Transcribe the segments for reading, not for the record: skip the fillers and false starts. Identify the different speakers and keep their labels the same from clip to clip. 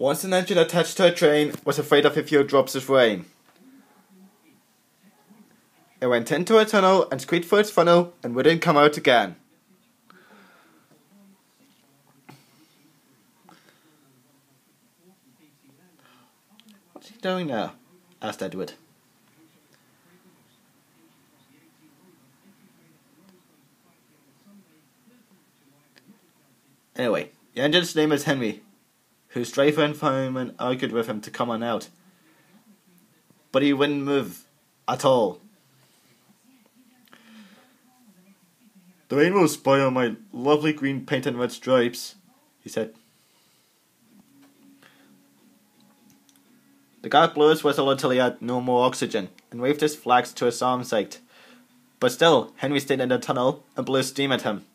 Speaker 1: Once an engine attached to a train was afraid of a few drops of rain. It went into a tunnel and squeaked through its funnel and wouldn't come out again. What's he doing now? Asked Edward. Anyway, the engine's name is Henry, whose driver and fireman argued with him to come on out. But he wouldn't move at all. "The rain will spoil my lovely green paint and red stripes," he said. The guard blew his whistle until he had no more oxygen and waved his flags to his arms ached. But still, Henry stayed in the tunnel and blew steam at him.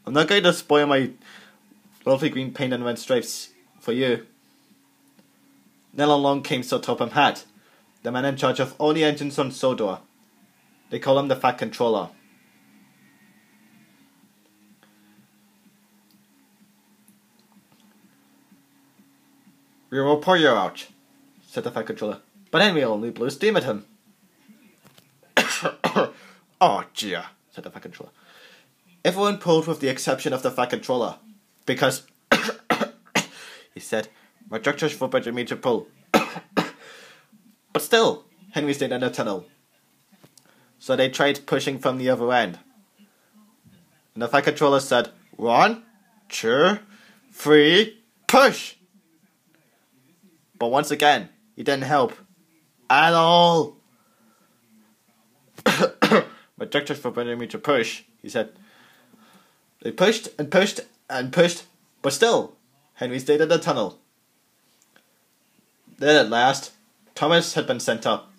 Speaker 1: "I'm not going to spoil my lovely green paint and red stripes for you." Then along came Sir Topham Hatt, the man in charge of all the engines on Sodor. They call him the Fat Controller. "We will pour you out," said the Fat Controller, but Henry only blew steam at him. "Oh dear," said the Fat Controller. Everyone pulled with the exception of the Fat Controller, because, he said, "my doctors forbidden me to pull." But still, Henry stayed in the tunnel. So they tried pushing from the other end. And the Fat Controller said, 1, 2, 3, push! But once again, he didn't help. At all. "My doctors forbidden me to push," he said. They pushed and pushed and pushed, but still, Henry stayed in the tunnel. Then at last, Thomas had been sent up.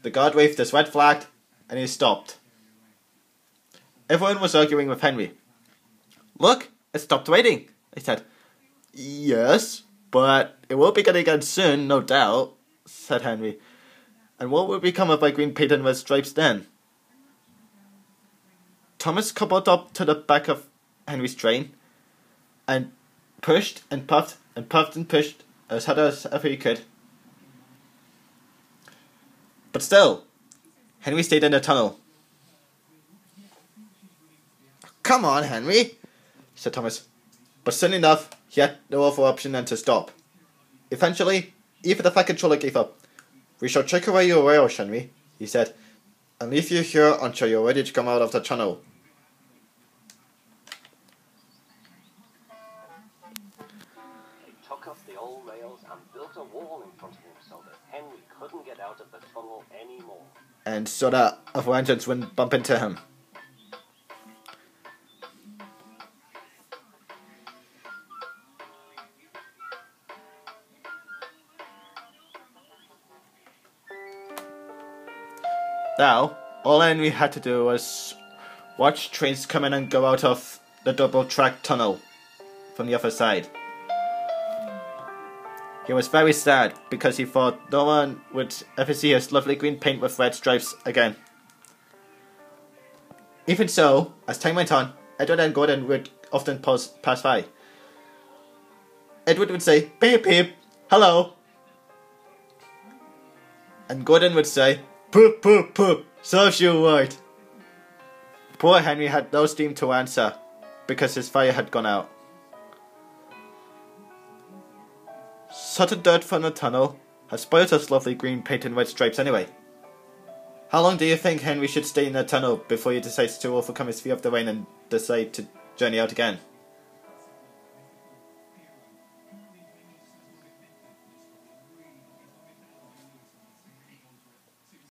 Speaker 1: The guard waved his red flag, and he stopped. Everyone was arguing with Henry. "Look, it stopped raining," he said. "Yes, but it will begin again soon, no doubt," said Henry. "And what will become of my green paint and red stripes then?" Thomas coupled up to the back of Henry's train and pushed and puffed and puffed and pushed as hard as ever he could. But still, Henry stayed in the tunnel. "Come on, Henry," said Thomas. But soon enough, he had no other option than to stop. Eventually, even the Fat Controller gave up. "We shall take away your rails, Henry," he said, "and leave you here until you're ready to come out of the tunnel."
Speaker 2: They took off the old rails and built a wall in front of him so that Henry couldn't get out of the tunnel anymore.
Speaker 1: And so that other engines wouldn't bump into him. Now, all Henry had to do was watch trains come in and go out of the double-track tunnel from the other side. He was very sad because he thought no one would ever see his lovely green paint with red stripes again. Even so, as time went on, Edward and Gordon would often pass by. Edward would say, "Beep beep, hello." And Gordon would say, "Poop poop poop, serves you right." Poor Henry had no steam to answer because his fire had gone out. Such a dirt from the tunnel had spoiled his lovely green paint and red stripes anyway. How long do you think Henry should stay in the tunnel before he decides to overcome his fear of the rain and decide to journey out again?